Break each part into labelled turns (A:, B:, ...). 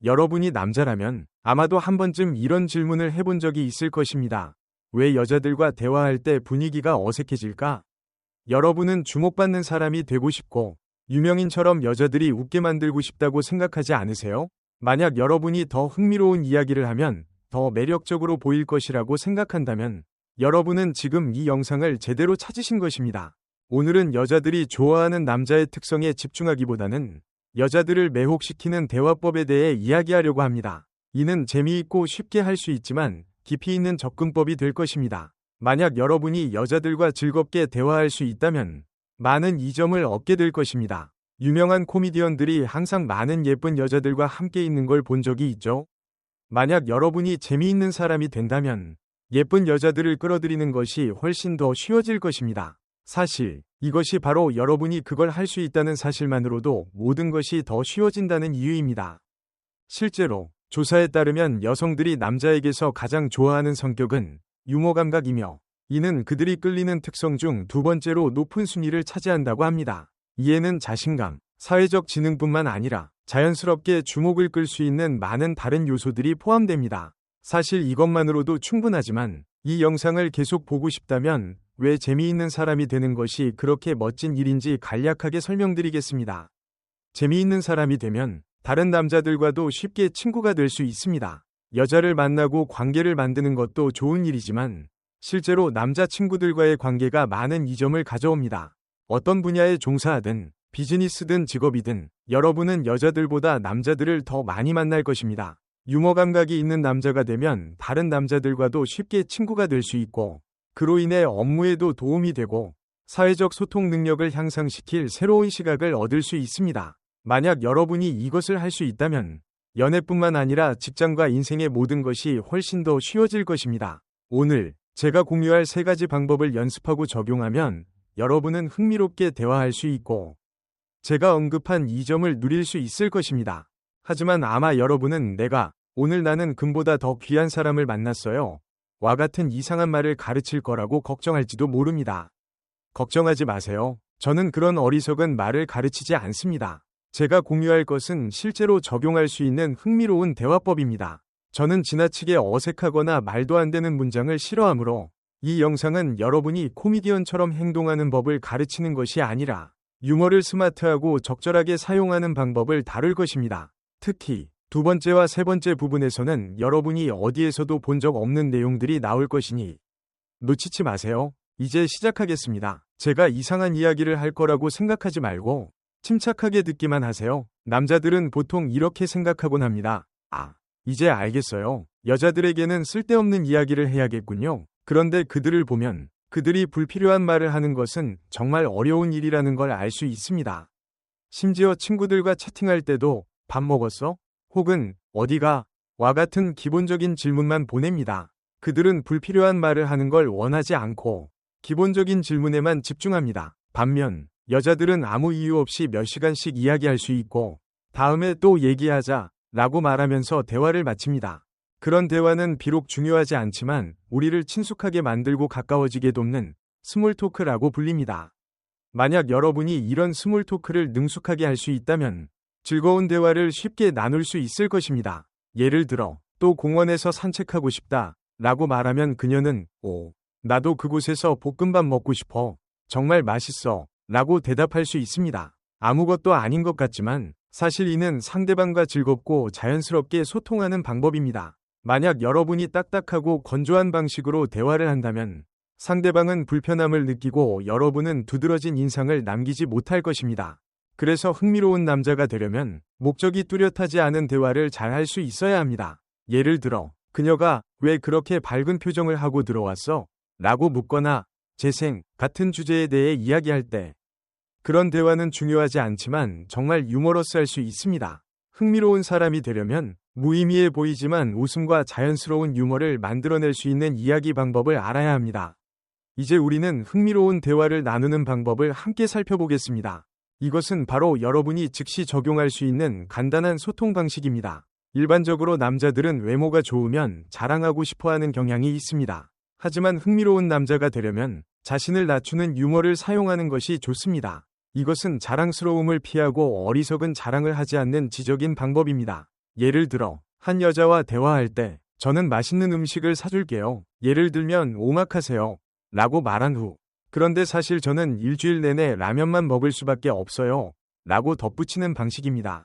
A: 여러분이 남자라면 아마도 한 번쯤 이런 질문을 해본 적이 있을 것입니다. 왜 여자들과 대화할 때 분위기가 어색해질까? 여러분은 주목받는 사람이 되고 싶고 유명인처럼 여자들이 웃게 만들고 싶다고 생각하지 않으세요? 만약 여러분이 더 흥미로운 이야기를 하면 더 매력적으로 보일 것이라고 생각한다면 여러분은 지금 이 영상을 제대로 찾으신 것입니다. 오늘은 여자들이 좋아하는 남자의 특성에 집중하기보다는 여자들을 매혹시키는 대화법에 대해 이야기하려고 합니다. 이는 재미있고 쉽게 할 수 있지만 깊이 있는 접근법이 될 것입니다. 만약 여러분이 여자들과 즐겁게 대화할 수 있다면 많은 이점을 얻게 될 것입니다. 유명한 코미디언들이 항상 많은 예쁜 여자들과 함께 있는 걸 본 적이 있죠? 만약 여러분이 재미있는 사람이 된다면 예쁜 여자들을 끌어들이는 것이 훨씬 더 쉬워질 것입니다. 사실 이것이 바로 여러분이 그걸 할 수 있다는 사실만으로도 모든 것이 더 쉬워진다는 이유입니다. 실제로 조사에 따르면 여성들이 남자에게서 가장 좋아하는 성격은 유머 감각이며 이는 그들이 끌리는 특성 중 두 번째로 높은 순위를 차지한다고 합니다. 이에는 자신감, 사회적 지능뿐만 아니라 자연스럽게 주목을 끌 수 있는 많은 다른 요소들이 포함됩니다. 사실 이것만으로도 충분하지만 이 영상을 계속 보고 싶다면 왜 재미있는 사람이 되는 것이 그렇게 멋진 일인지 간략하게 설명드리겠습니다. 재미있는 사람이 되면 다른 남자들과도 쉽게 친구가 될 수 있습니다. 여자를 만나고 관계를 만드는 것도 좋은 일이지만 실제로 남자친구들과의 관계가 많은 이점을 가져옵니다. 어떤 분야에 종사하든 비즈니스든 직업이든 여러분은 여자들보다 남자들을 더 많이 만날 것입니다. 유머 감각이 있는 남자가 되면 다른 남자들과도 쉽게 친구가 될 수 있고 그로 인해 업무에도 도움이 되고 사회적 소통 능력을 향상시킬 새로운 시각을 얻을 수 있습니다. 만약 여러분이 이것을 할 수 있다면 연애뿐만 아니라 직장과 인생의 모든 것이 훨씬 더 쉬워질 것입니다. 오늘 제가 공유할 3가지 방법을 연습하고 적용하면 여러분은 흥미롭게 대화할 수 있고 제가 언급한 이 점을 누릴 수 있을 것입니다. 하지만 아마 여러분은 오늘 나는 금보다 더 귀한 사람을 만났어요. 와 같은 이상한 말을 가르칠 거라고 걱정할지도 모릅니다. 걱정하지 마세요. 저는 그런 어리석은 말을 가르치지 않습니다. 제가 공유할 것은 실제로 적용할 수 있는 흥미로운 대화법입니다. 저는 지나치게 어색하거나 말도 안 되는 문장을 싫어하므로 이 영상은 여러분이 코미디언처럼 행동하는 법을 가르치는 것이 아니라 유머를 스마트하고 적절하게 사용하는 방법을 다룰 것입니다. 특히 2번째와 3번째 부분에서는 여러분이 어디에서도 본 적 없는 내용들이 나올 것이니 놓치지 마세요. 이제 시작하겠습니다. 제가 이상한 이야기를 할 거라고 생각하지 말고 침착하게 듣기만 하세요. 남자들은 보통 이렇게 생각하곤 합니다. 이제 알겠어요. 여자들에게는 쓸데없는 이야기를 해야겠군요. 그런데 그들을 보면 그들이 불필요한 말을 하는 것은 정말 어려운 일이라는 걸 알 수 있습니다. 심지어 친구들과 채팅할 때도 밥 먹었어? 혹은 어디가? 와 같은 기본적인 질문만 보냅니다. 그들은 불필요한 말을 하는 걸 원하지 않고 기본적인 질문에만 집중합니다. 반면 여자들은 아무 이유 없이 몇 시간씩 이야기할 수 있고 다음에 또 얘기하자 라고 말하면서 대화를 마칩니다. 그런 대화는 비록 중요하지 않지만 우리를 친숙하게 만들고 가까워지게 돕는 스몰 토크라고 불립니다. 만약 여러분이 이런 스몰 토크를 능숙하게 할 수 있다면 즐거운 대화를 쉽게 나눌 수 있을 것입니다. 예를 들어 또 공원에서 산책하고 싶다 라고 말하면 그녀는 나도 그곳에서 볶음밥 먹고 싶어. 정말 맛있어 라고 대답할 수 있습니다. 아무것도 아닌 것 같지만 사실 이는 상대방과 즐겁고 자연스럽게 소통하는 방법입니다. 만약 여러분이 딱딱하고 건조한 방식으로 대화를 한다면 상대방은 불편함을 느끼고 여러분은 두드러진 인상을 남기지 못할 것입니다. 그래서 흥미로운 남자가 되려면 목적이 뚜렷하지 않은 대화를 잘 할 수 있어야 합니다. 예를 들어 그녀가 왜 그렇게 밝은 표정을 하고 들어왔어? 라고 묻거나 재생 같은 주제에 대해 이야기할 때 그런 대화는 중요하지 않지만 정말 유머러스할 수 있습니다. 흥미로운 사람이 되려면 무의미해 보이지만 웃음과 자연스러운 유머를 만들어낼 수 있는 이야기 방법을 알아야 합니다. 이제 우리는 흥미로운 대화를 나누는 방법을 함께 살펴보겠습니다. 이것은 바로 여러분이 즉시 적용할 수 있는 간단한 소통 방식입니다. 일반적으로 남자들은 외모가 좋으면 자랑하고 싶어하는 경향이 있습니다. 하지만 흥미로운 남자가 되려면 자신을 낮추는 유머를 사용하는 것이 좋습니다. 이것은 자랑스러움을 피하고 어리석은 자랑을 하지 않는 지적인 방법입니다. 예를 들어, 한 여자와 대화할 때, 저는 맛있는 음식을 사줄게요. 예를 들면, 오마카세요. 라고 말한 후, 그런데 사실 저는 일주일 내내 라면만 먹을 수밖에 없어요. 라고 덧붙이는 방식입니다.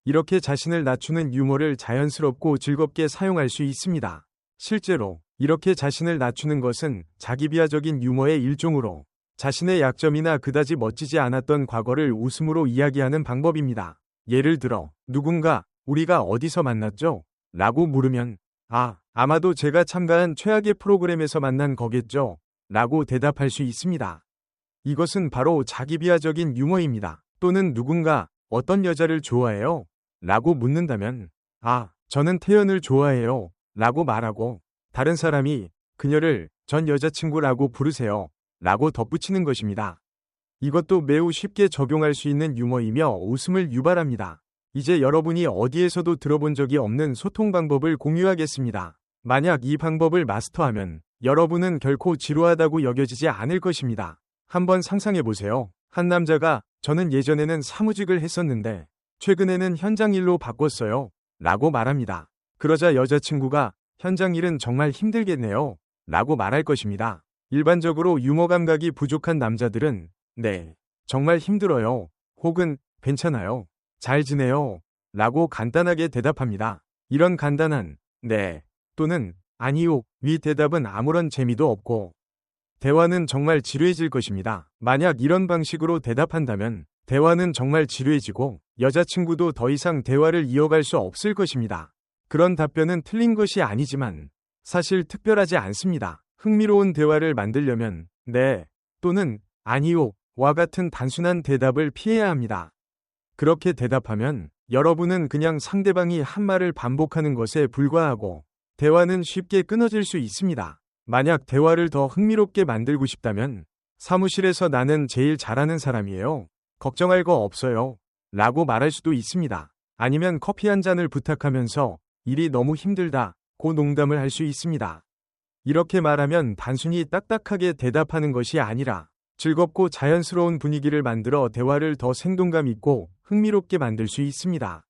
A: 이렇게 자신을 낮추는 유머를 자연스럽고 즐겁게 사용할 수 있습니다. 실제로, 이렇게 자신을 낮추는 것은 자기 비하적인 유머의 일종으로 자신의 약점이나 그다지 멋지지 않았던 과거를 웃음으로 이야기하는 방법입니다. 예를 들어, 누군가, 우리가 어디서 만났죠? 라고 물으면, 아마도 제가 참가한 최악의 프로그램에서 만난 거겠죠? 라고 대답할 수 있습니다. 이것은 바로 자기 비하적인 유머입니다. 또는 누군가, 어떤 여자를 좋아해요? 라고 묻는다면, 저는 태연을 좋아해요. 라고 말하고, 다른 사람이 그녀를 전 여자친구라고 부르세요. 라고 덧붙이는 것입니다. 이것도 매우 쉽게 적용할 수 있는 유머이며 웃음을 유발합니다. 이제 여러분이 어디에서도 들어본 적이 없는 소통 방법을 공유하겠습니다. 만약 이 방법을 마스터하면 여러분은 결코 지루하다고 여겨지지 않을 것입니다. 한번 상상해 보세요. 한 남자가 저는 예전에는 사무직을 했었는데 최근에는 현장 일로 바꿨어요. 라고 말합니다. 그러자 여자친구가 현장 일은 정말 힘들겠네요. 라고 말할 것입니다. 일반적으로 유머 감각이 부족한 남자들은 네, 정말 힘들어요. 혹은 괜찮아요. 잘 지내요. 라고 간단하게 대답합니다. 이런 간단한 네 또는 아니요 위 대답은 아무런 재미도 없고 대화는 정말 지루해질 것입니다. 만약 이런 방식으로 대답한다면 대화는 정말 지루해지고 여자친구도 더 이상 대화를 이어갈 수 없을 것입니다. 그런 답변은 틀린 것이 아니지만 사실 특별하지 않습니다. 흥미로운 대화를 만들려면 네 또는 아니요 와 같은 단순한 대답을 피해야 합니다. 그렇게 대답하면 여러분은 그냥 상대방이 한 말을 반복하는 것에 불과하고 대화는 쉽게 끊어질 수 있습니다. 만약 대화를 더 흥미롭게 만들고 싶다면 사무실에서 나는 제일 잘하는 사람이에요. 걱정할 거 없어요. 라고 말할 수도 있습니다. 아니면 커피 한 잔을 부탁하면서 일이 너무 힘들다 고 농담을 할 수 있습니다. 이렇게 말하면 단순히 딱딱하게 대답하는 것이 아니라 즐겁고 자연스러운 분위기를 만들어 대화를 더 생동감 있고 흥미롭게 만들 수 있습니다.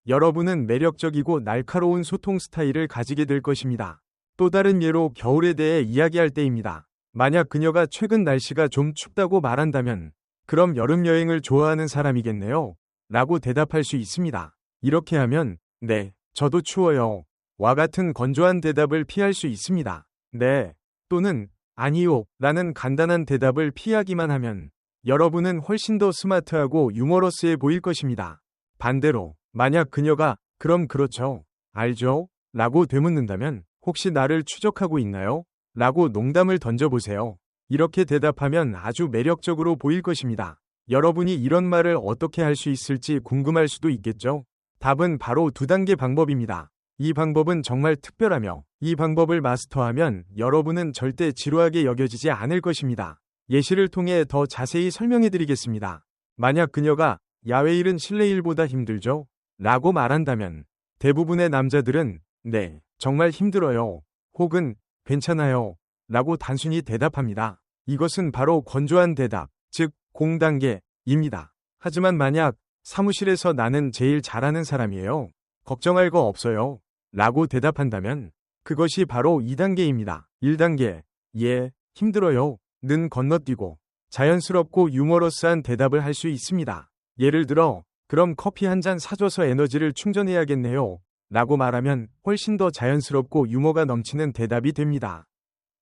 A: 여러분은 매력적이고 날카로운 소통 스타일을 가지게 될 것입니다. 또 다른 예로 겨울에 대해 이야기할 때입니다. 만약 그녀가 최근 날씨가 좀 춥다고 말한다면 그럼 여름 여행을 좋아하는 사람이겠네요. 라고 대답할 수 있습니다. 이렇게 하면 네, 저도 추워요. 와 같은 건조한 대답을 피할 수 있습니다. 네, 또는 아니요 라는 간단한 대답을 피하기만 하면 여러분은 훨씬 더 스마트하고 유머러스해 보일 것입니다. 반대로 만약 그녀가 그럼 그렇죠. 알죠? 라고 되묻는다면 혹시 나를 추적하고 있나요? 라고 농담을 던져보세요. 이렇게 대답하면 아주 매력적으로 보일 것입니다. 여러분이 이런 말을 어떻게 할 수 있을지 궁금할 수도 있겠죠? 답은 바로 2단계 방법입니다. 이 방법은 정말 특별하며 이 방법을 마스터하면 여러분은 절대 지루하게 여겨지지 않을 것입니다. 예시를 통해 더 자세히 설명해 드리겠습니다. 만약 그녀가 야외 일은 실내 일보다 힘들죠? 라고 말한다면 대부분의 남자들은 네, 정말 힘들어요. 혹은 괜찮아요. 라고 단순히 대답합니다. 이것은 바로 건조한 대답, 즉 공단계입니다. 하지만 만약 사무실에서 나는 제일 잘하는 사람이에요. 걱정할 거 없어요. 라고 대답한다면 그것이 바로 2단계입니다. 1단계, 예, 힘들어요. 는 건너뛰고 자연스럽고 유머러스한 대답을 할 수 있습니다. 예를 들어, 그럼 커피 한 잔 사줘서 에너지를 충전해야겠네요. 라고 말하면 훨씬 더 자연스럽고 유머가 넘치는 대답이 됩니다.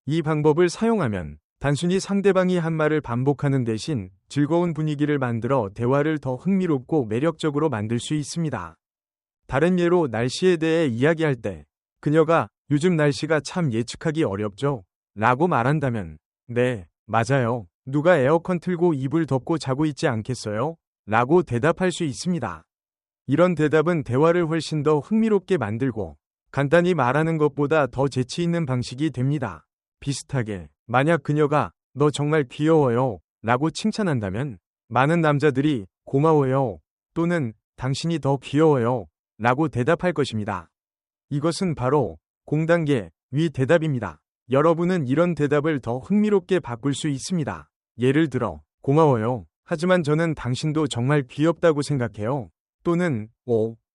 A: 이 방법을 사용하면 단순히 상대방이 한 말을 반복하는 대신 즐거운 분위기를 만들어 대화를 더 흥미롭고 매력적으로 만들 수 있습니다. 다른 예로 날씨에 대해 이야기할 때 그녀가 요즘 날씨가 참 예측하기 어렵죠? 라고 말한다면 네, 맞아요. 누가 에어컨 틀고 이불 덮고 자고 있지 않겠어요? 라고 대답할 수 있습니다. 이런 대답은 대화를 훨씬 더 흥미롭게 만들고 간단히 말하는 것보다 더 재치 있는 방식이 됩니다. 비슷하게 만약 그녀가 너 정말 귀여워요 라고 칭찬한다면 많은 남자들이 고마워요 또는 당신이 더 귀여워요 라고 대답할 것입니다. 이것은 바로 공단계 위 대답입니다. 여러분은 이런 대답을 더 흥미롭게 바꿀 수 있습니다. 예를 들어 고마워요. 하지만 저는 당신도 정말 귀엽다고 생각해요. 또는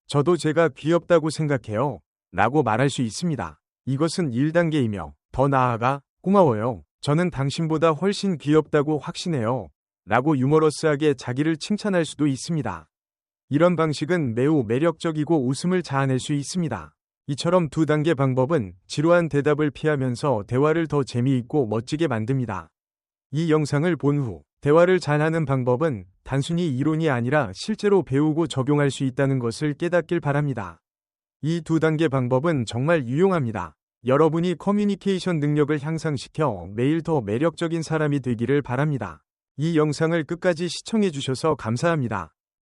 A: 저도 제가 귀엽다고 생각해요. 라고 말할 수 있습니다. 이것은 1단계이며 더 나아가 고마워요. 저는 당신보다 훨씬 귀엽다고 확신해요. 라고 유머러스하게 자기를 칭찬할 수도 있습니다. 이런 방식은 매우 매력적이고 웃음을 자아낼 수 있습니다. 이처럼 2단계 방법은 지루한 대답을 피하면서 대화를 더 재미있고 멋지게 만듭니다. 이 영상을 본 후 대화를 잘하는 방법은 단순히 이론이 아니라 실제로 배우고 적용할 수 있다는 것을 깨닫길 바랍니다. 이 2단계 방법은 정말 유용합니다. 여러분이 커뮤니케이션 능력을 향상시켜 매일 더 매력적인 사람이 되기를 바랍니다. 이 영상을 끝까지 시청해 주셔서 감사합니다.